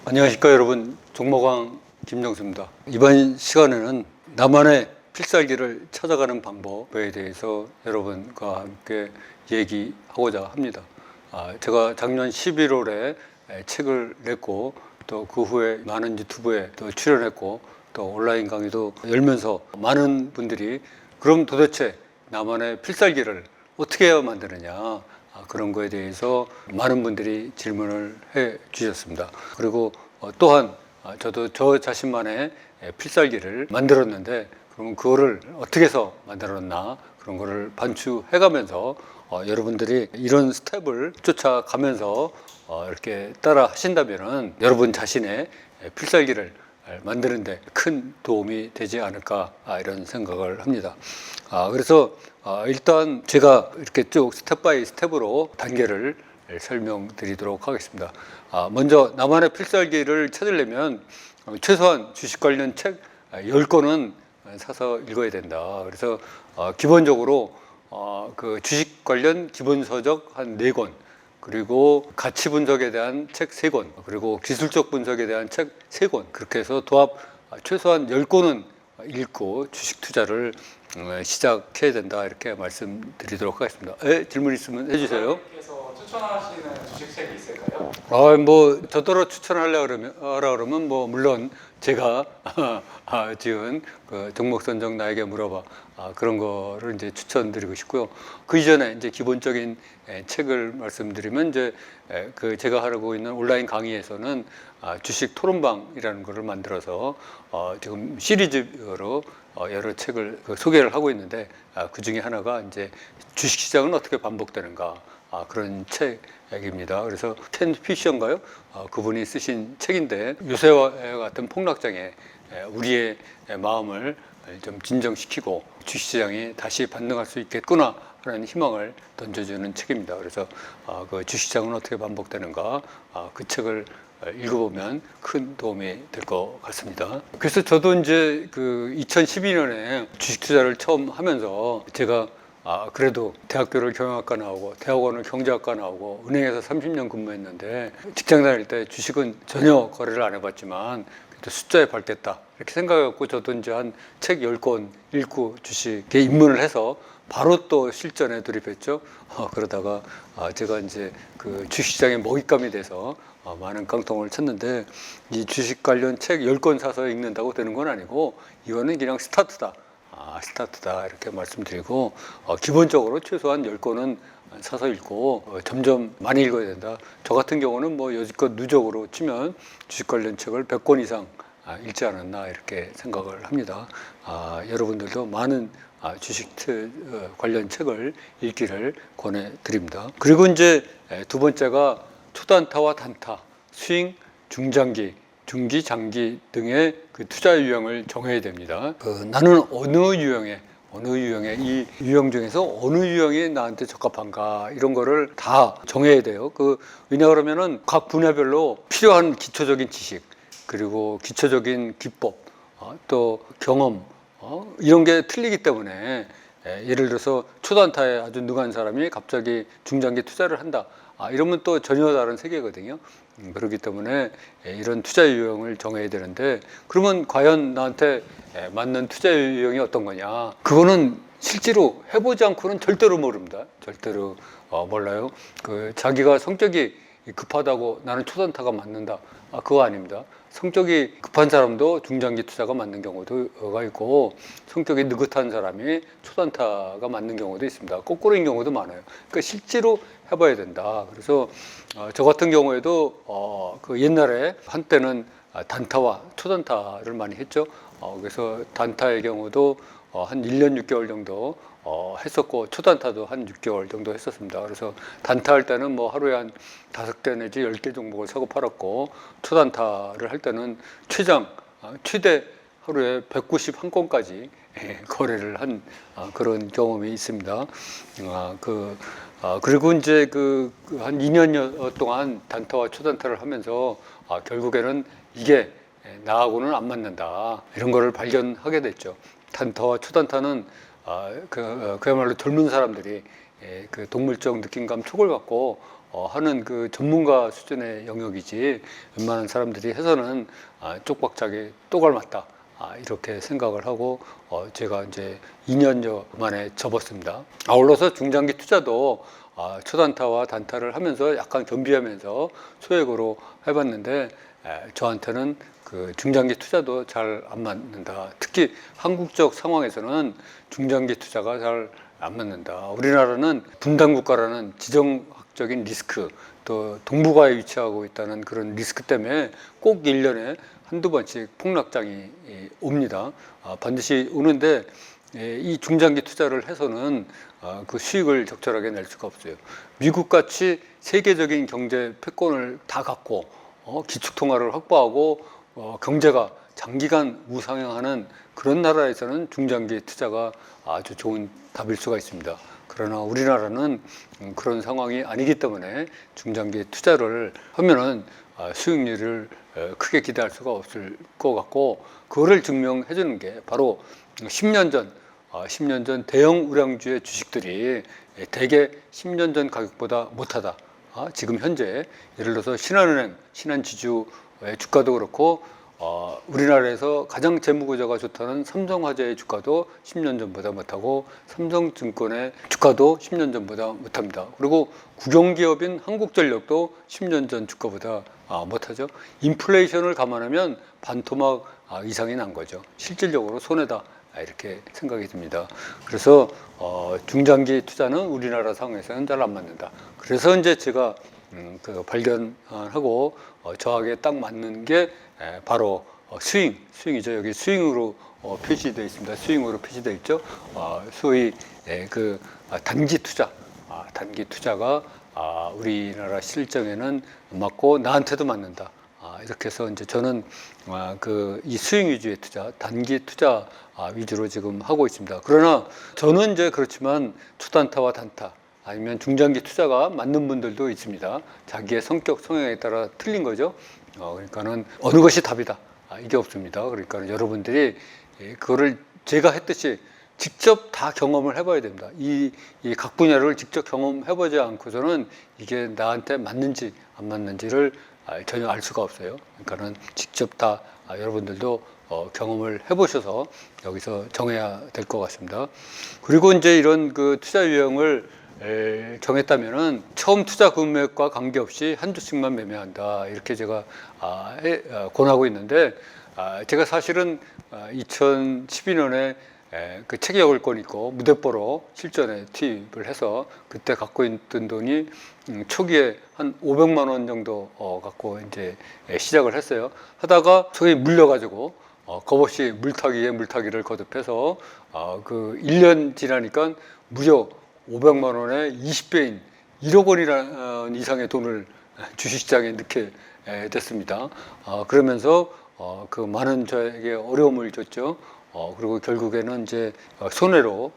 안녕하십니까 여러분, 종목왕 김정수입니다. 이번 시간에는 나만의 필살기를 찾아가는 방법에 대해서 여러분과 함께 얘기하고자 합니다. 제가 작년 11월에 책을 냈고 또 그 후에 많은 유튜브에 또 출연했고 또 온라인 강의도 열면서 많은 분들이 그럼 도대체 나만의 필살기를 어떻게 해야 만드느냐, 그런 거에 대해서 많은 분들이 질문을 해 주셨습니다. 그리고 또한 저도 저 자신만의 필살기를 만들었는데, 그러면 그거를 어떻게 해서 만들었나, 그런 거를 반추해 가면서 여러분들이 이런 스텝을 쫓아가면서 이렇게 따라 하신다면은 여러분 자신의 필살기를 만드는데 큰 도움이 되지 않을까, 이런 생각을 합니다. 그래서 일단 제가 이렇게 쭉 스텝 바이 스텝으로 단계를 설명드리도록 하겠습니다. 먼저 나만의 필살기를 찾으려면 최소한 주식 관련 책 10권은 사서 읽어야 된다. 그래서 기본적으로 그 주식 관련 기본 서적 한 4권, 그리고 가치 분석에 대한 책 3권, 그리고 기술적 분석에 대한 책 3권, 그렇게 해서 도합 최소한 10권은 읽고 주식 투자를 시작해야 된다, 이렇게 말씀드리도록 하겠습니다. 질문 있으면 해주세요. 께서 추천하시는 주식책이 있을까요? 뭐 저더러 추천하라 그러면 뭐 물론 제가 지은 그 종목 선정 나에게 물어봐, 그런 거를 이제 추천드리고 싶고요. 그 이전에 이제 기본적인 책을 말씀드리면, 이제 그 제가 하고 있는 온라인 강의에서는 주식 토론방이라는 거를 만들어서 지금 시리즈로 여러 책을 소개를 하고 있는데, 그 중에 하나가 이제 주식 시장은 어떻게 반복되는가, 그런 책입니다. 그래서 켄 피셔인가요? 그분이 쓰신 책인데, 요새와 같은 폭락장에 우리의 마음을 좀 진정시키고 주식시장이 다시 반등할 수 있겠구나 하는 희망을 던져주는 책입니다. 그래서 그 주식시장은 어떻게 반복되는가, 그 책을 읽어보면 큰 도움이 될 것 같습니다. 그래서 저도 이제 그 2012년에 주식 투자를 처음 하면서 제가 그래도 대학교를 경영학과 나오고 대학원을 경제학과 나오고 은행에서 30년 근무했는데, 직장 다닐 때 주식은 전혀 거래를 안 해봤지만 그래도 숫자에 밝겠다 이렇게 생각해갖고 저도 이제 한 책 10권 읽고 주식에 입문을 해서 바로 또 실전에 돌입했죠. 그러다가 제가 이제 그 주식시장에 먹잇감이 돼서 많은 깡통을 쳤는데, 이 주식 관련 책 10권 사서 읽는다고 되는 건 아니고, 이거는 그냥 스타트다. 스타트다, 이렇게 말씀드리고, 기본적으로 최소한 10권은 사서 읽고 점점 많이 읽어야 된다. 저 같은 경우는 뭐 여지껏 누적으로 치면 주식 관련 책을 100권 이상 읽지 않았나, 이렇게 생각을 합니다. 여러분들도 많은 주식 관련 책을 읽기를 권해드립니다. 그리고 이제 두 번째가 초단타와 단타, 스윙, 중장기, 중기, 장기 등의 그 투자 유형을 정해야 됩니다. 나는 어느 유형의 이 유형 중에서 어느 유형이 나한테 적합한가, 이런 거를 다 정해야 돼요. 왜냐 그러면은 각 분야별로 필요한 기초적인 지식, 그리고 기초적인 기법, 또 경험, 이런 게 틀리기 때문에, 예를 들어서 초단타에 아주 능한 사람이 갑자기 중장기 투자를 한다, 이러면 또 전혀 다른 세계거든요. 그렇기 때문에 이런 투자 유형을 정해야 되는데, 그러면 과연 나한테 맞는 투자 유형이 어떤 거냐, 그거는 실제로 해보지 않고는 절대로 모릅니다. 절대로 몰라요. 자기가 성격이 급하다고 나는 초단타가 맞는다, 그거 아닙니다. 성격이 급한 사람도 중장기 투자가 맞는 경우가 있고, 성격이 느긋한 사람이 초단타가 맞는 경우도 있습니다. 거꾸로인 경우도 많아요. 그러니까 실제로 해봐야 된다. 그래서 저 같은 경우에도 그 옛날에 한때는 단타와 초단타를 많이 했죠. 그래서 단타의 경우도 한 1년 6개월 정도 했었고, 초단타도 한 6개월 정도 했었습니다. 그래서 단타 할 때는 뭐 하루에 한 5개 내지 10개 종목을 사고 팔았고, 초단타를 할 때는 최대 하루에 191건까지 거래를 한 그런 경험이 있습니다. 그리고 이제 한 2년 동안 단타와 초단타를 하면서 결국에는 이게 나하고는 안 맞는다, 이런 거를 발견하게 됐죠. 단타와 초단타는 그야말로 젊은 사람들이 그 동물적 느낌감 촉을 갖고 하는 그 전문가 수준의 영역이지 웬만한 사람들이 해서는 쪽박차게 또 닮았다. 이렇게 생각을 하고 제가 이제 2년여 만에 접었습니다. 아울러서 중장기 투자도 초단타와 단타를 하면서 약간 겸비하면서 소액으로 해봤는데 저한테는 그 중장기 투자도 잘 안 맞는다. 특히 한국적 상황에서는 중장기 투자가 잘 안 맞는다. 우리나라는 분단 국가라는 지정학적인 리스크, 또 동북아에 위치하고 있다는 그런 리스크 때문에 꼭 1년에 한두 번씩 폭락장이 옵니다. 반드시 오는데 이 중장기 투자를 해서는 그 수익을 적절하게 낼 수가 없어요. 미국같이 세계적인 경제 패권을 다 갖고 기축통화를 확보하고 경제가 장기간 우상향하는 그런 나라에서는 중장기 투자가 아주 좋은 답일 수가 있습니다. 그러나 우리나라는 그런 상황이 아니기 때문에 중장기 투자를 하면은 수익률을 크게 기대할 수가 없을 것 같고, 그거를 증명해 주는 게 바로 10년 전 대형 우량주의 주식들이 대개 10년 전 가격보다 못하다. 지금 현재 예를 들어서 신한은행, 신한지주의 주가도 그렇고 우리나라에서 가장 재무구조가 좋다는 삼성화재의 주가도 10년 전보다 못하고 삼성증권의 주가도 10년 전보다 못합니다. 그리고 국영기업인 한국전력도 10년 전 주가보다 못하죠. 인플레이션을 감안하면 반토막 이상이 난 거죠. 실질적으로 손해다. 이렇게 생각이 듭니다. 그래서 중장기 투자는 우리나라 상황에서는 잘 안 맞는다. 그래서 이제 제가 그 발견하고 저하게 딱 맞는 게 바로 스윙이죠. 여기 스윙으로 표시되어 있습니다. 스윙으로 표시되어 있죠. 소위 그 단기 투자가 우리나라 실정에는 맞고 나한테도 맞는다. 이렇게 해서 이제 저는 그 이 스윙 위주의 투자, 단기 투자 위주로 지금 하고 있습니다. 그러나 저는 이제 그렇지만 초단타와 단타 아니면 중장기 투자가 맞는 분들도 있습니다. 자기의 성격, 성향에 따라 틀린 거죠. 그러니까는 어느 것이 답이다. 이게 없습니다. 그러니까 여러분들이 그거를 제가 했듯이 직접 다 경험을 해봐야 됩니다. 이 각 분야를 직접 경험해보지 않고서는 이게 나한테 맞는지 안 맞는지를 전혀 알 수가 없어요. 그러니까는 직접 다 여러분들도 경험을 해보셔서 여기서 정해야 될 것 같습니다. 그리고 이제 이런 그 투자 유형을 정했다면은 처음 투자 금액과 관계없이 한 주씩만 매매한다. 이렇게 제가 권하고 있는데 제가 사실은 2012년에 그 체계여걸권 있고 무대뽀로 실전에 투입을 해서 그때 갖고 있던 돈이 초기에 한 500만 원 정도 갖고 이제 시작을 했어요. 하다가 저희 물려가지고 겁없이 물타기에 물타기를 거듭해서 그 1년 지나니까 무려 500만 원에 20배인 1억 원이라는 이상의 돈을 주식시장에 넣게 됐습니다. 그러면서 그 많은 저에게 어려움을 줬죠. 그리고 결국에는 이제 손해로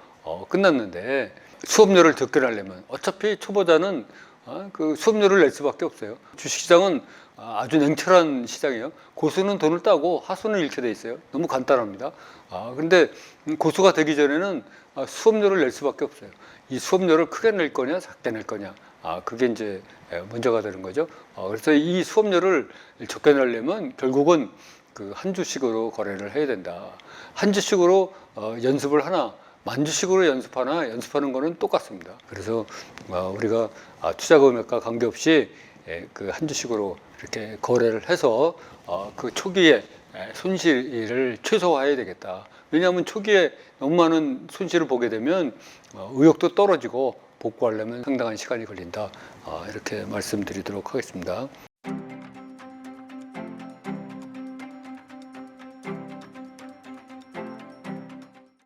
끝났는데, 수업료를 적게 내려면 어차피 초보자는 그 수업료를 낼 수밖에 없어요. 주식시장은 아주 냉철한 시장이에요. 고수는 돈을 따고 하수는 잃게 돼 있어요. 너무 간단합니다. 근데 고수가 되기 전에는 수업료를 낼 수밖에 없어요. 이 수업료를 크게 낼 거냐 작게 낼 거냐, 그게 이제 문제가 되는 거죠. 그래서 이 수업료를 적게 내려면 결국은 그 한 주식으로 거래를 해야 된다. 한 주식으로 연습을 하나, 만 주식으로 연습하는 거는 똑같습니다. 그래서 우리가 투자 금액과 관계없이 그 한 주식으로 이렇게 거래를 해서 그 초기에 손실을 최소화해야 되겠다. 왜냐하면 초기에 너무 많은 손실을 보게 되면 의욕도 떨어지고 복구하려면 상당한 시간이 걸린다. 이렇게 말씀드리도록 하겠습니다.